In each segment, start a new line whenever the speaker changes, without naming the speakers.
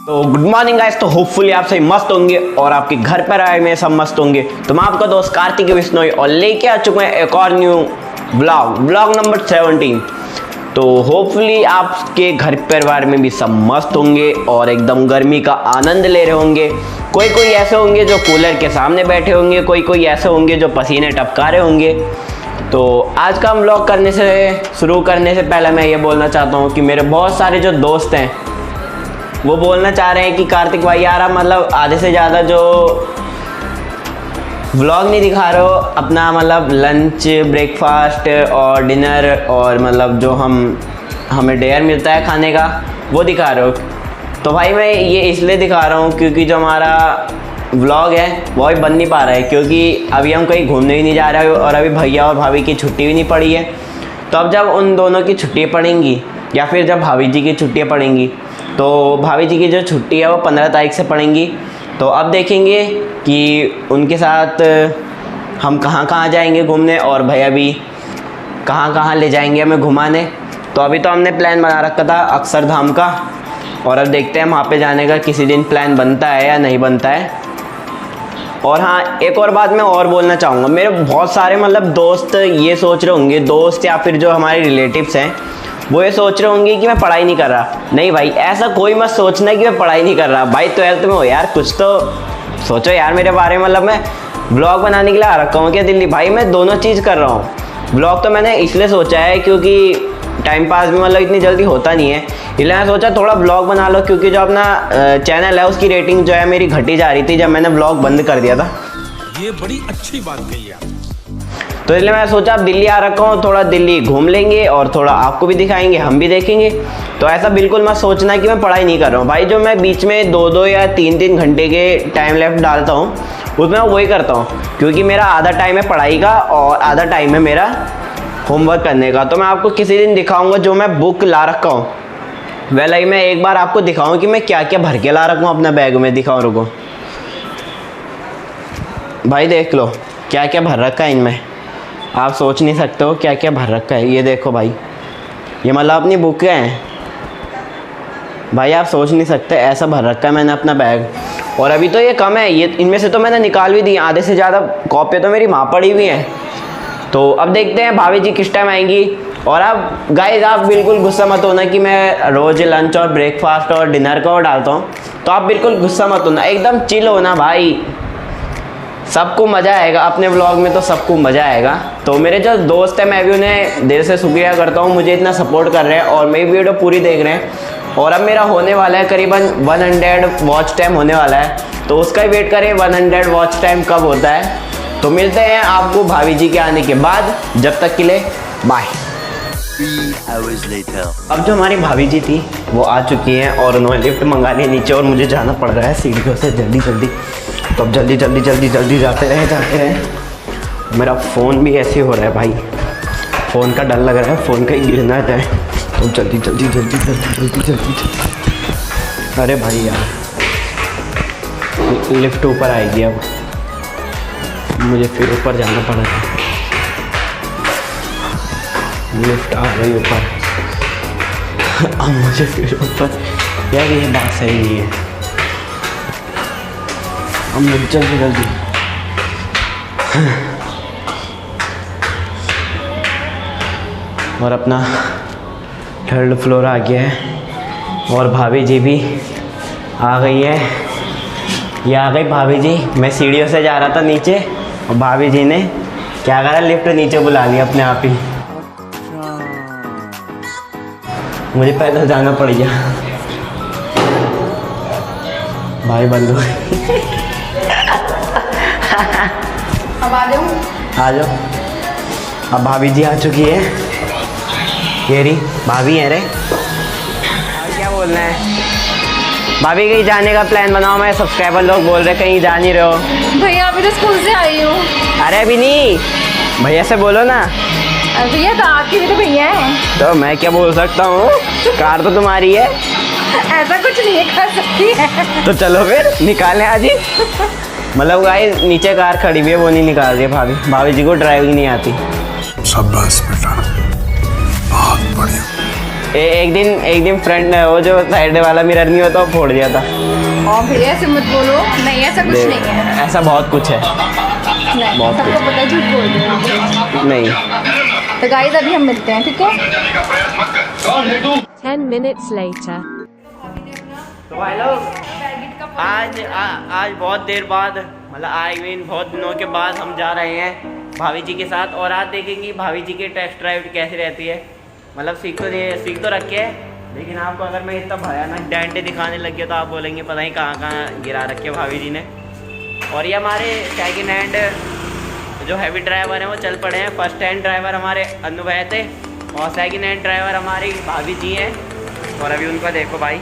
तो good morning guys. तो hopefully आप सभी मस्त होंगे और आपके घर पर आए में सब मस्त होंगे। तो मैं आपका दोस्त कार्तिक बिश्नोई और लेके आ चुका है एक और न्यू व्लॉग नंबर 17। तो होपफुली आपके घर परिवार में भी सब मस्त होंगे और एकदम गर्मी का आनंद ले रहे होंगे। कोई कोई ऐसे होंगे जो कूलर के सामने बैठे होंगे, कोई कोई ऐसे होंगे जो पसीने टपका रहे होंगे। तो आज का व्लॉग शुरू करने से पहले मैं ये बोलना चाहता हूँ कि मेरे बहुत सारे जो दोस्त हैं वो बोलना चाह रहे हैं कि कार्तिक भाई यार आप मतलब आधे से ज़्यादा जो व्लॉग नहीं दिखा रहे हो अपना, मतलब लंच, ब्रेकफास्ट और डिनर और मतलब जो हमें डेयर मिलता है खाने का वो दिखा रहे हो। तो भाई मैं ये इसलिए दिखा रहा हूँ क्योंकि जो हमारा व्लॉग है वो भी बन नहीं पा रहा है, क्योंकि अभी हम कहीं घूमने भी नहीं जा रहे और अभी भैया और भाभी की छुट्टी भी नहीं पड़ी है। तो अब जब उन दोनों की छुट्टियाँ पड़ेंगी या फिर जब भाभी जी की छुट्टियाँ पड़ेंगी, तो भाभी जी की जो छुट्टी है वो 15 तारीख से पड़ेंगी। तो अब देखेंगे कि उनके साथ हम कहाँ कहाँ जाएंगे घूमने और भैया भी कहाँ कहाँ ले जाएंगे हमें घुमाने। तो अभी तो हमने प्लान बना रखा था अक्षरधाम का, और अब देखते हैं वहाँ पे जाने का किसी दिन प्लान बनता है या नहीं बनता है। और हाँ, एक और बात मैं और बोलना चाहूँगा। मेरे बहुत सारे मतलब दोस्त ये सोच रहे होंगे, दोस्त या फिर जो हमारे रिलेटिव्स हैं वो ये सोच रहे होंगे कि मैं पढ़ाई नहीं कर रहा। नहीं भाई, ऐसा कोई मत सोचना कि मैं पढ़ाई नहीं कर रहा। भाई 12th में हो यार, कुछ तो सोचो यार मेरे बारे में। मतलब मैं ब्लॉग बनाने के लिए आ रखा हूँ क्या दिल्ली? भाई मैं दोनों चीज़ कर रहा हूँ। ब्लॉग तो मैंने इसलिए सोचा है क्योंकि टाइम पास भी मतलब इतनी जल्दी होता नहीं है, इसलिए मैं सोचा थोड़ा ब्लॉग बना लो, क्योंकि जो अपना चैनल है उसकी रेटिंग जो है मेरी घटी जा रही थी जब मैंने ब्लॉग बंद कर दिया था।
ये बड़ी अच्छी बात कही आप।
तो इसलिए मैं सोचा अब दिल्ली आ रखा हूँ, थोड़ा दिल्ली घूम लेंगे और थोड़ा आपको भी दिखाएंगे, हम भी देखेंगे। तो ऐसा बिल्कुल मत सोचना कि मैं पढ़ाई नहीं कर रहा हूँ। भाई जो मैं बीच में 2-2 या 3-3 घंटे के टाइम लेफ्ट डालता हूँ उसमें मैं वही करता हूँ, क्योंकि मेरा आधा टाइम है पढ़ाई का और आधा टाइम है मेरा होमवर्क करने का। तो मैं आपको किसी दिन दिखाऊँगा जो मैं बुक ला रखा हूँ। वैसे मैं एक बार आपको दिखाऊँ कि मैं क्या क्या भर के ला रखा हूँ अपना बैग में। दिखाऊँ, रुको भाई, देख लो क्या क्या भर रखा है इनमें। आप सोच नहीं सकते हो क्या क्या भर रखा है। ये देखो भाई, ये मतलब अपनी बुकें हैं भाई, आप सोच नहीं सकते ऐसा भर रखा है मैंने अपना बैग। और अभी तो ये कम है, ये इनमें से तो मैंने निकाल भी दी, आधे से ज़्यादा कॉपियाँ तो मेरी माँ पड़ी हुई हैं। तो अब देखते हैं भाभी जी किस टाइम आएंगी। और अब गाइस आप बिल्कुल गुस्सा मत होना कि मैं रोज़ लंच और ब्रेकफास्ट और डिनर का डालता हूँ, तो आप बिल्कुल गुस्सा मत होना, एकदम चिल होना भाई। सबको मज़ा आएगा अपने व्लॉग में, तो सबको मज़ा आएगा। तो मेरे जो दोस्त हैं मैं भी उन्हें दिल से शुक्रिया करता हूँ, मुझे इतना सपोर्ट कर रहे हैं और मेरी वीडियो पूरी देख रहे हैं। और अब मेरा होने वाला है करीबन 100 वॉच टाइम होने वाला है, तो उसका ही वेट करें 100 वॉच टाइम कब होता है। तो मिलते हैं आपको भाभी जी के आने के बाद, जब तक के लिए बाय।
3 hours later.
अब जो हमारी भाभी जी थी वो आ चुकी हैं और उन्होंने लिफ्ट मंगा ली नीचे, और मुझे जाना पड़ रहा है सीढ़ियों से जल्दी जल्दी। तो अब जल्दी जाते रहे। मेरा फ़ोन भी ऐसे हो रहा है भाई, फ़ोन का डर लग रहा है, फ़ोन कहीं गिर ना जाए। तो जल्दी। अरे भाई यार, लिफ्ट ऊपर आएगी, अब मुझे फिर ऊपर जाना पड़ेगा। लिफ्ट आ गई ऊपर, अब मुझे फिर ऊपर। यार ये बात सही नहीं है, अब मुझे जल्दी। और अपना 3rd फ्लोर आ गया है और भाभी जी भी आ गई है। ये आ गई भाभी जी। मैं सीढ़ियों से जा रहा था नीचे और भाभी जी ने क्या करा, लिफ्ट नीचे बुला लिया अपने आप ही। मुझे पैदल जाना पड़ गया भाई, बंद हो गई।
अब आ जाओ।
अब भाभी जी आ चुकी है, ये रही भाभी है रे। क्या बोलना है भाभी? कहीं जाने का प्लान बनाओ। मैं सब्सक्राइबर लोग बोल रहे कहीं जा नहीं रहे हो।
भैया अभी तो स्कूल से आई हूँ।
अरे अभी नहीं, भैया से बोलो ना।
भैया तो आपके भी तो भैया है।
तो मैं क्या बोल सकता हूँ, कार तो तुम्हारी है।
ऐसा कुछ नहीं कर सकती है।
तो चलो फिर निकालें आज ही। मतलब गाइस नीचे कार खड़ी हुई है, वो नहीं निकाल रही है भाभी जी को ड्राइविंग नहीं आती।
शाबाश बेटा, बहुत बढ़िया।
एक दिन फ्रंट वो जो साइड वाला मिरर नहीं होता वो फोड़ दिया था।
और भैया ऐसे मत बोलो, नहीं ऐसा कुछ नहीं है।
ऐसा बहुत कुछ है।
नहीं,
बहुत
सबको पता है, झूठ बोल रहे हो।
नहीं
तो गाइस अभी हम मिलते हैं, ठीक है?
10 minutes later.
तो भाई लोग आज बहुत देर बाद मतलब आई मीन बहुत दिनों के बाद हम जा रहे हैं भाभी जी के साथ। और आज देखेंगे भाभी जी की टेस्ट ड्राइव कैसी रहती है। मतलब सीख तो रखे है, लेकिन आपको अगर मैं इतना भयानक डेंटे दिखाने लग गया तो आप बोलेंगे पता नहीं कहाँ कहाँ गिरा रखे भाभी जी ने। और ये हमारे सेकेंड हैंड जो हैवी ड्राइवर हैं वो चल पड़े हैं। फर्स्ट हैंड ड्राइवर हमारे अनु भाई थे और सेकेंड हैंड ड्राइवर हमारी भाभी जी हैं। और अभी उनका देखो भाई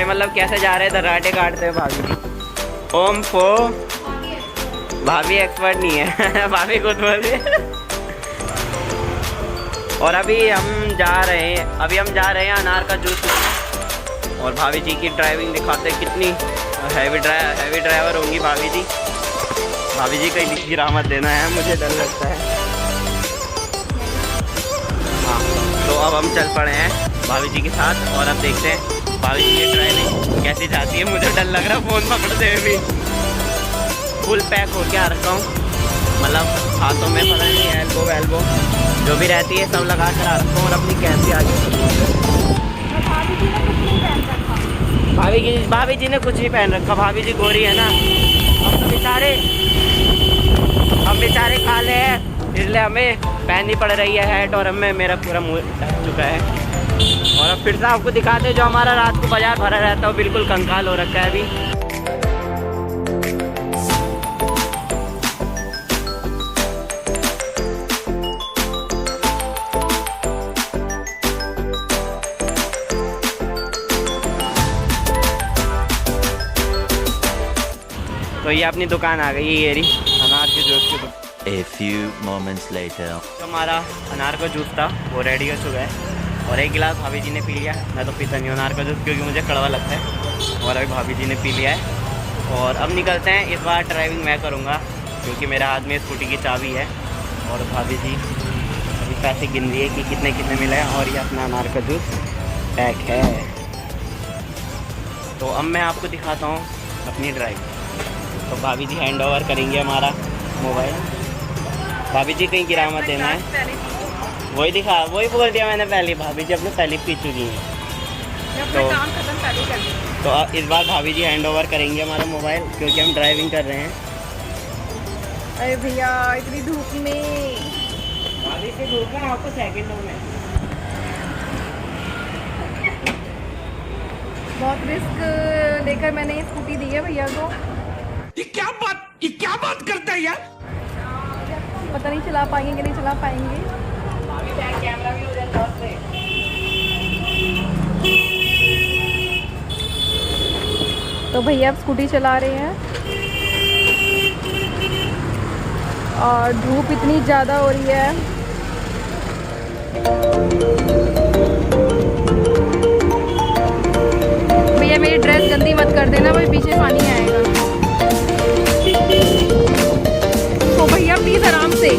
मतलब कैसे जा रहे हैं दर्राटे काटते हैं भाभी जी। ओम फो भाभी एक्सपर्ट नहीं है भाभी खुद बोल रही है। और अभी हम जा रहे हैं अनार का जूस पीने। और भाभी जी की ड्राइविंग दिखाते हैं कितनी हैवी ड्राइवर होंगी भाभी जी। भाभी जी कहीं गिरामत देना है, मुझे डर लगता है। हाँ तो अब हम चल पड़े हैं भाभी जी के साथ और अब देखते हैं भाभी जी की ड्राइविंग कैसी जाती है। मुझे डर लग रहा है फ़ोन पकड़ते हुए भी। फुल पैक हो के आ रखा हूँ, मतलब हाथों में पता नहीं एल्बो वेल्बो जो भी रहती है सब लगा कर आ रखा हूँ। और अपनी कैब से आगे भाभी जी ने कुछ नहीं पहन रखा। भाभी जी गोरी है ना, हम बेचारे काले हैं इसलिए हमें पहननी पड़ रही है हैट। और हमें मेरा पूरा मुँह ढक चुका है। और अब फिर से आपको दिखाते हैं जो हमारा रात को बाजार भरा रहता है वो बिल्कुल कंकाल हो रखा है अभी। तो ये अपनी दुकान आ गई, ये रही अनार के जूस की दुकान।
A few moments later.
तो हमारा अनार का जूस था वो रेडी हो चुका है। और एक गिलास भाभी जी ने पी लिया। मैं तो पीता नहीं हूँ अनार का जूस क्योंकि मुझे कड़वा लगता है। और अभी भाभी जी ने पी लिया है और अब निकलते हैं। इस बार ड्राइविंग मैं करूँगा क्योंकि मेरे हाथ में स्कूटी की चाबी है। और भाभी जी अभी पैसे गिन रही है कि कितने कितने मिले हैं। और ये अपना अनार का जूस पैक है। तो अब मैं आपको दिखाता हूँ अपनी ड्राइविंग। तो भाभी जी हैंड ओवर करेंगे हमारा मोबाइल। भाभी जी कहीं गिरामत देना है, वही बोल दिया मैंने पहले। भाभी जी अपने पहले पी चुकी हैं तो इस बार भाभी जी हैंड ओवर करेंगे हमारा मोबाइल क्योंकि हम ड्राइविंग कर रहे हैं।
अरे भैया इतनी धूप में
भाभी से धूप में आपको सेकंडों में
बहुत रिस्क लेकर मैंने ये स्कूटी दी है भैया को।
ये क्या बात करता है यार।
पता नहीं चला पाएंगे कि नहीं चला पाएंगे।
कैमरा भी हो जाता है।
तो भैया अब स्कूटी चला रहे हैं और धूप इतनी ज़्यादा हो रही है। भैया मेरी ड्रेस गंदी मत कर देना, भाई पीछे पानी आएगा। तो भैया प्लीज़ आराम से।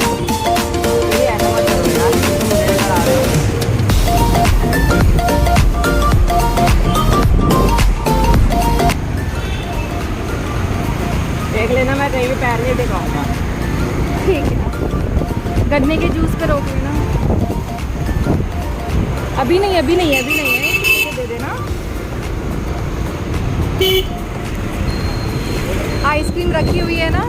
देख लेना मैं कहीं भी पैर नहीं दिखाऊंगा।
ठीक है, गन्ने के जूस का रोक लेना। अभी नहीं है दे देना। आइसक्रीम रखी हुई है ना।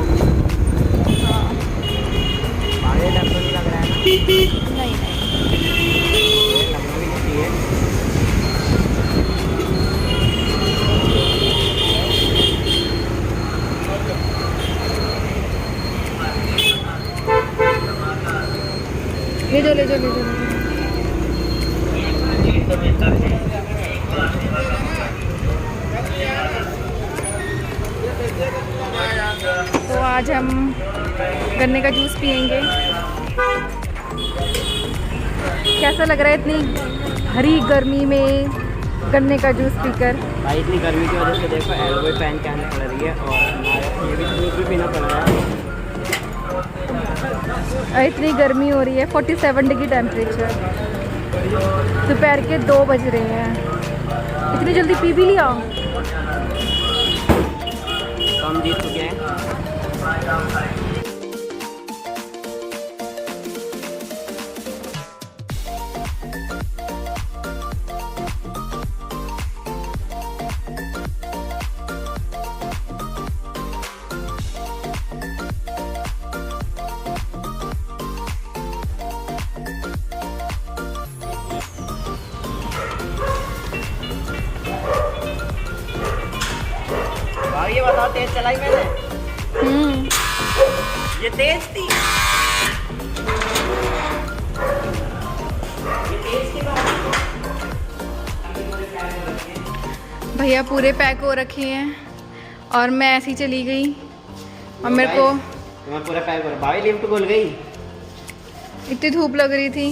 पानी डर तो नहीं लग रहा है ना?
नहीं
लगना भी नहीं चाहिए।
ले जो तो आज हम गन्ने का जूस पियेंगे। कैसा लग रहा है इतनी हरी गर्मी में गन्ने का जूस पीकर?
भाई इतनी गर्मी की वजह से देखो एल्बो पहन के आने पड़ रही है और ये भी जूस भी पीना पड़ रहा है।
इतनी गर्मी हो रही है, 47 डिग्री टेम्परेचर। दोपहर के 2 बज रहे हैं। इतनी जल्दी पी भी लिया।
हम जीत चुके हैं। भाई ये बताओ, तेज चलाई मैंने? ये तेज थी? ये तेज थी बात?
भैया पूरे पैक हो रखे हैं और मैं ऐसी चली गई और मेरे को
मैं पूरा पैक हो रहा। भाई लिफ्ट खुल गई।
इतनी धूप लग रही थी।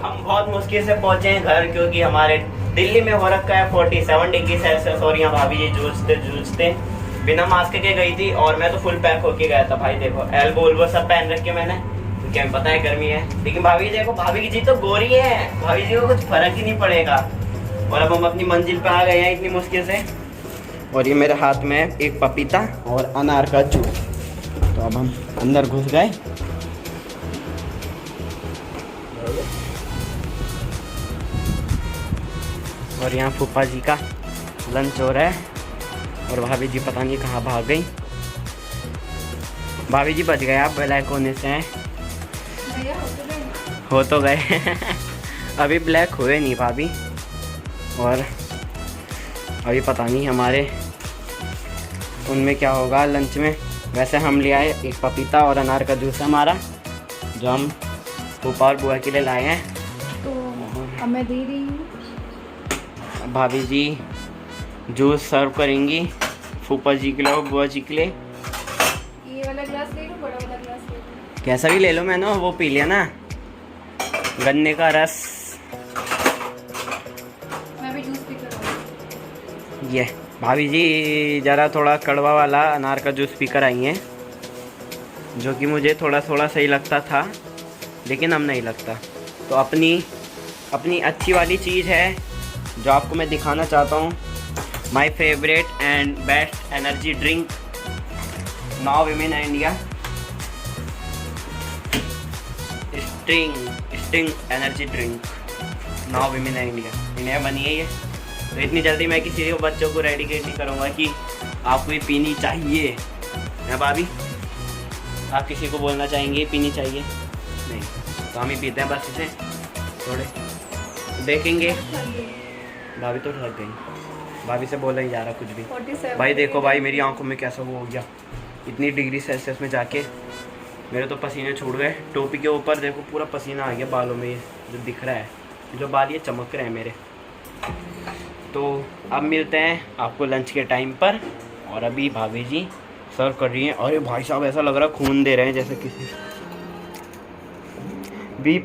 हम बहुत मुश्किल से पहुंचे हैं घर, क्योंकि हमारे दिल्ली में हो रखा है 47 डिग्री सेल्सियस और यहाँ भाभी जी जूझते बिना मास्क के गई थी और मैं तो फुल पैक होके गया था। भाई देखो एल्बो उल्बो सब पहन रखे मैंने, क्योंकि हमें पता है गर्मी है। लेकिन भाभी देखो, भाभी जी तो गोरी है, भाभी जी को कुछ फर्क ही नहीं पड़ेगा। और अब हम अपनी मंजिल पे आ गए हैं इतनी मुश्किल से। और ये मेरे हाथ में है एक पपीता और अनार का जूस। तो अब हम अंदर घुस गए। और यहाँ फूफा जी का लंच हो रहा है और भाभी जी पता नहीं कहाँ भाग गई। भाभी जी बच गए आप ब्लैक होने से हैं। हो तो गए अभी ब्लैक हुए नहीं भाभी। और अभी पता नहीं हमारे उनमें क्या होगा लंच में। वैसे हम ले आए एक पपीता और अनार का जूस है हमारा, जो हम फूफा और बुआ के लिए लाए हैं।
तो अब मैं दे रही हूँ।
भाभी जी जूस सर्व करेंगी फूफा जी के लिए और बुआ जी के लिए।
ये वाला ग्लास ले लो, बड़ा वाला ग्लास ले लो।
कैसा भी ले लो, मैंने वो पी लिया ना, गन्ने का रस।
मैं भी जूस पी कर आऊँ।
ये भाभी जी ज़रा थोड़ा कड़वा वाला अनार का जूस पी कर आई हैं, जो कि मुझे थोड़ा थोड़ा सही लगता था लेकिन अब नहीं लगता। तो अपनी अच्छी वाली चीज़ है जो आपको मैं दिखाना चाहता हूँ। My favourite and best energy drink now women India, sting energy drink now women India. India बनी है ये। तो इतनी जल्दी मैं किसी को बच्चों को रेडिकेट नहीं करूँगा कि आपको ये पीनी चाहिए। है भाभी, आप किसी को बोलना चाहेंगे पीनी चाहिए? नहीं, तो हम ही पीते हैं बस इसे। थोड़े देखेंगे। भाभी तो थक गई, भाभी से बोला ही जा रहा कुछ भी।
47
भाई देखो भाई, मेरी आंखों में कैसा वो हो गया इतनी डिग्री सेल्सियस में जाके। मेरे तो पसीने छूट गए। टोपी के ऊपर देखो पूरा पसीना आ गया बालों में, ये जो दिख रहा है, जो बाल ये चमक रहे हैं मेरे। तो अब मिलते हैं आपको लंच के टाइम पर। और अभी भाभी जी सर्व कर रही हैं। अरे भाई साहब, ऐसा लग रहा है खून दे रहे हैं जैसे किसी B+।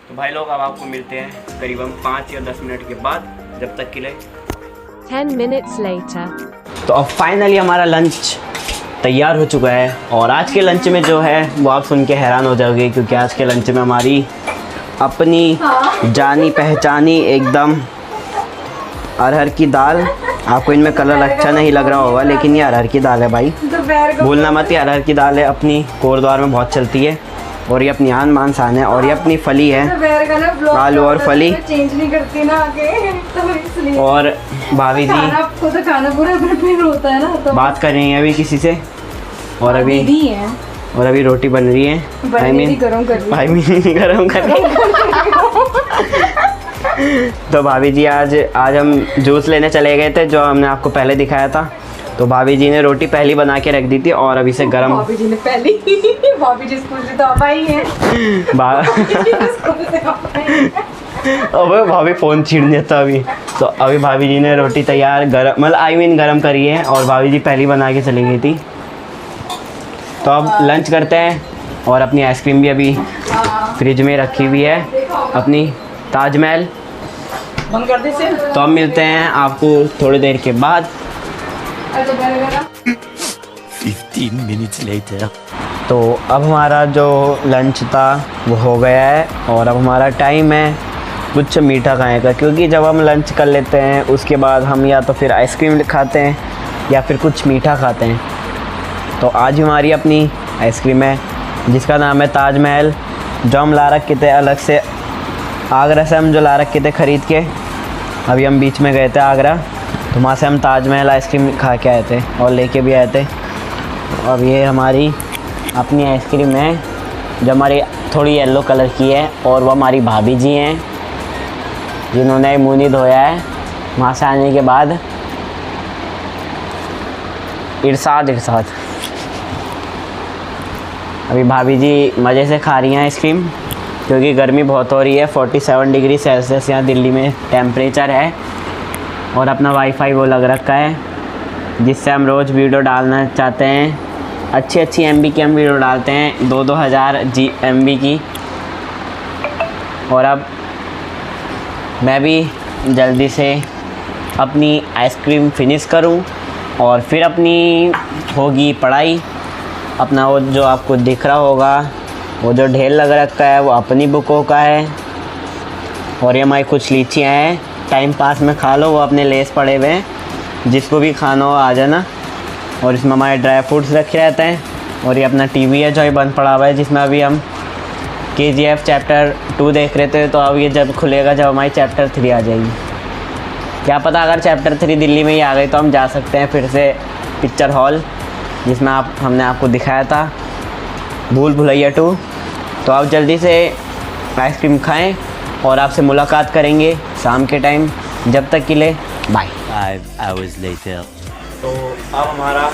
तो भाई लोग अब आपको मिलते हैं करीबन 5 या 10 मिनट के बाद, जब तक के लिए
10 minutes later.
तो अब फाइनली हमारा लंच तैयार हो चुका है। और आज के लंच में जो है वो आप सुन के हैरान हो जाओगे, क्योंकि आज के लंच में हमारी अपनी जानी पहचानी एकदम अरहर की दाल। आपको इनमें कलर अच्छा नहीं लग रहा होगा, लेकिन ये अरहर की दाल है भाई, भूलना मत। ये अरहर की दाल है, अपनी कोरद्वार में बहुत चलती है। और ये अपनी आन मान शान है। और ये अपनी फली है, आलू और फली।
चेंज नहीं करती ना आगे, तो इसलिए।
और भाभी जी
आपको तो खाना पूरा प्रिपेयर होता है ना, तो
बात कर रही हैं अभी किसी से। और अभी
दीदी है,
और अभी रोटी बन रही है,
गरम कर रही है।
गरम कर रही तो भाभी जी आज हम जूस लेने चले गए थे, जो हमने आपको पहले दिखाया था। तो भाभी जी ने रोटी पहली बना के रख दी थी और अभी से गरम।
भाभी जी ने पहली भाभी जी स्कूल से तो आप आई हैं।
अबे भाभी फ़ोन छीन देता अभी। तो अभी भाभी जी ने रोटी तैयार गरम, मतलब गरम करी है। और भाभी जी पहली बना के चली गई थी। तो अब लंच करते हैं और अपनी आइसक्रीम भी अभी फ्रिज में रखी हुई है, अपनी ताजमहल।
बंद कर दीजिए।
तो अब मिलते हैं आपको थोड़ी देर के बाद।
15 minutes later.
तो अब हमारा जो लंच था वो हो गया है और अब हमारा टाइम है कुछ मीठा खाने का, क्योंकि जब हम लंच कर लेते हैं उसके बाद हम या तो फिर आइसक्रीम खाते हैं या फिर कुछ मीठा खाते हैं। तो आज हमारी अपनी आइसक्रीम है जिसका नाम है ताजमहल, जो हम ला रखे थे अलग से आगरा से, हम जो ला रखे थे ख़रीद के। अभी हम बीच में गए थे आगरा, तो वहाँ से हम ताजमहल आइसक्रीम खा के आए थे और लेके भी आए थे। अब ये हमारी अपनी आइसक्रीम है जो हमारी थोड़ी येलो कलर की है, और वो हमारी भाभी जी हैं जिन्होंने मुँह नहीं धोया है वहाँ से आने के बाद। इरशाद अभी भाभी जी मज़े से खा रही हैं आइसक्रीम, क्योंकि गर्मी बहुत हो रही है। 47 डिग्री सेल्सियस यहाँ दिल्ली में टेम्परेचर है। और अपना वाईफाई वो लग रखा है जिससे हम रोज़ वीडियो डालना चाहते हैं, अच्छी MB की हम वीडियो डालते हैं, 2-2 हज़ार MB की। और अब मैं भी जल्दी से अपनी आइसक्रीम फिनिश करूं और फिर अपनी होगी पढ़ाई। अपना वो जो आपको दिख रहा होगा वो जो ढेर लग रखा है वो अपनी बुकों का है। और ये हमारी कुछ लीचियाँ हैं, टाइम पास में खा लो, वो अपने लेस पड़े हुए हैं, जिसको भी खाना हो आ जाना। और इसमें हमारे ड्राई फ्रूट्स रखे रहते हैं। और ये अपना टीवी है जो ये बंद पड़ा हुआ है, जिसमें अभी हम KGF चैप्टर 2 देख रहे थे। तो अब ये जब खुलेगा जब हमारी चैप्टर 3 आ जाएगी, क्या पता अगर चैप्टर 3 दिल्ली में ही आ गई तो हम जा सकते हैं फिर से पिक्चर हॉल, जिसमें हमने आपको दिखाया था भूल भुलैया 2। तो आप जल्दी से आइसक्रीम खाएं और आपसे मुलाकात करेंगे शाम के टाइम। जब तक के लिए बाय।
5 hours later.
तो अब हमारा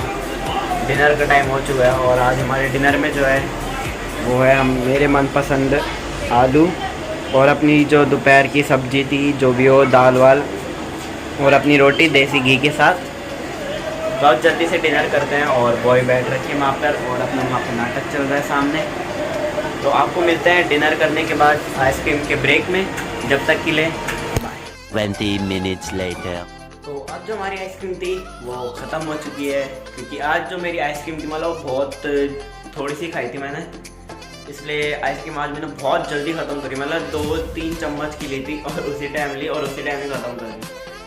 डिनर का टाइम हो चुका है और आज हमारे डिनर में जो है वो है हम मेरे मनपसंद आलू और अपनी जो दोपहर की सब्ज़ी थी जो भी हो, दाल वाल और अपनी रोटी देसी घी के साथ। तो अब जल्दी से डिनर करते हैं। और बॉय बैठ रखी है वहाँ पर और अपना वहाँ पर नाटक चल रहा है सामने। तो आपको मिलते हैं डिनर करने के बाद आइसक्रीम के ब्रेक में। जब तक के लिए बाय।
20 minutes later.
तो अब जो हमारी आइसक्रीम थी वो ख़त्म हो चुकी है, क्योंकि आज जो मेरी आइसक्रीम थी मतलब बहुत थोड़ी सी खाई थी मैंने, इसलिए आइसक्रीम आज मैंने बहुत जल्दी ख़त्म करी। मतलब 2-3 चम्मच की ली थी और उसी टाइम ली और उसी टाइम ही ख़त्म कर दी।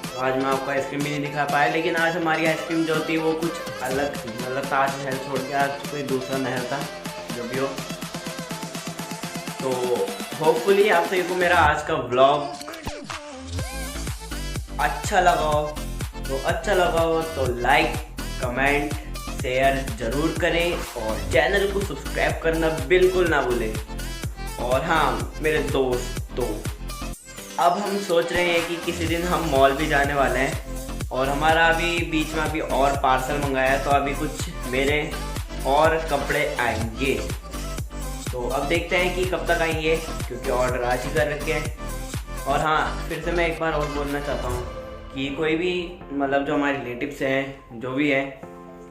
तो आज मैं आपको आइसक्रीम भी नहीं दिखा पाया, लेकिन आज हमारी आइसक्रीम जो थी वो कुछ अलग थी। मतलब ताजमहल छोड़ के आज कोई दूसरा महल था जो भी हो। तो होपफुली आप सभी को मेरा आज का व्लॉग अच्छा लगा हो तो लाइक, कमेंट, शेयर ज़रूर करें और चैनल को सब्सक्राइब करना बिल्कुल ना भूलें। और हाँ मेरे दोस्तों, अब हम सोच रहे हैं कि किसी दिन हम मॉल भी जाने वाले हैं और हमारा अभी बीच में अभी और पार्सल मंगाया है, तो अभी कुछ मेरे और कपड़े आएंगे। तो अब देखते हैं कि कब तक आएंगे, क्योंकि ऑर्डर आज ही कर रखे हैं। और हाँ फिर से मैं एक बार और बोलना चाहता हूँ कि कोई भी मतलब जो हमारे रिलेटिव्स हैं जो भी है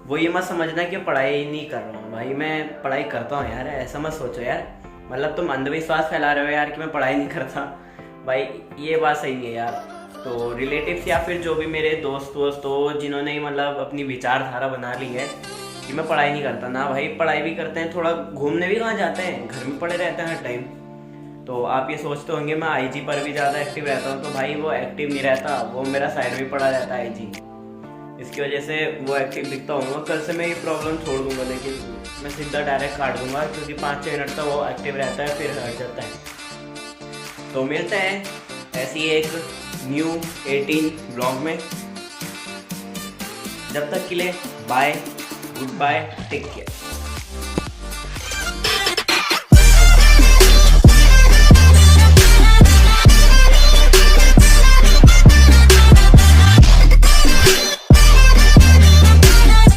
वो ये मत समझना कि पढ़ाई नहीं कर रहा हूँ। भाई मैं पढ़ाई करता हूँ यार, ऐसा मत सोचो यार। मतलब तुम अंधविश्वास फैला रहे हो यार कि मैं पढ़ाई नहीं करता। भाई ये बात सही नहीं है यार। तो रिलेटिव्स या फिर जो भी मेरे दोस्त हो जिन्होंने मतलब अपनी विचारधारा बना ली है कि मैं पढ़ाई नहीं करता ना, भाई पढ़ाई भी करते हैं, थोड़ा घूमने भी कहाँ जाते हैं, घर में पड़े रहते हैं हर टाइम। तो आप ये सोचते होंगे मैं IG पर भी ज़्यादा एक्टिव रहता हूँ, तो भाई वो एक्टिव नहीं रहता, वो मेरा साइड में पड़ा रहता है IG। इसकी वजह से वो एक्टिव दिखता हूँ। कल से मैं ये प्रॉब्लम छोड़ दूँगा, लेकिन मैं सीधा डायरेक्ट काट दूँगा, क्योंकि 5-6 मिनट तक वो एक्टिव रहता है फिर हट जाता है। तो मिलते हैं ऐसी एक न्यू 18 ब्लॉग में। जब तक के लिए bye, goodbye, take care.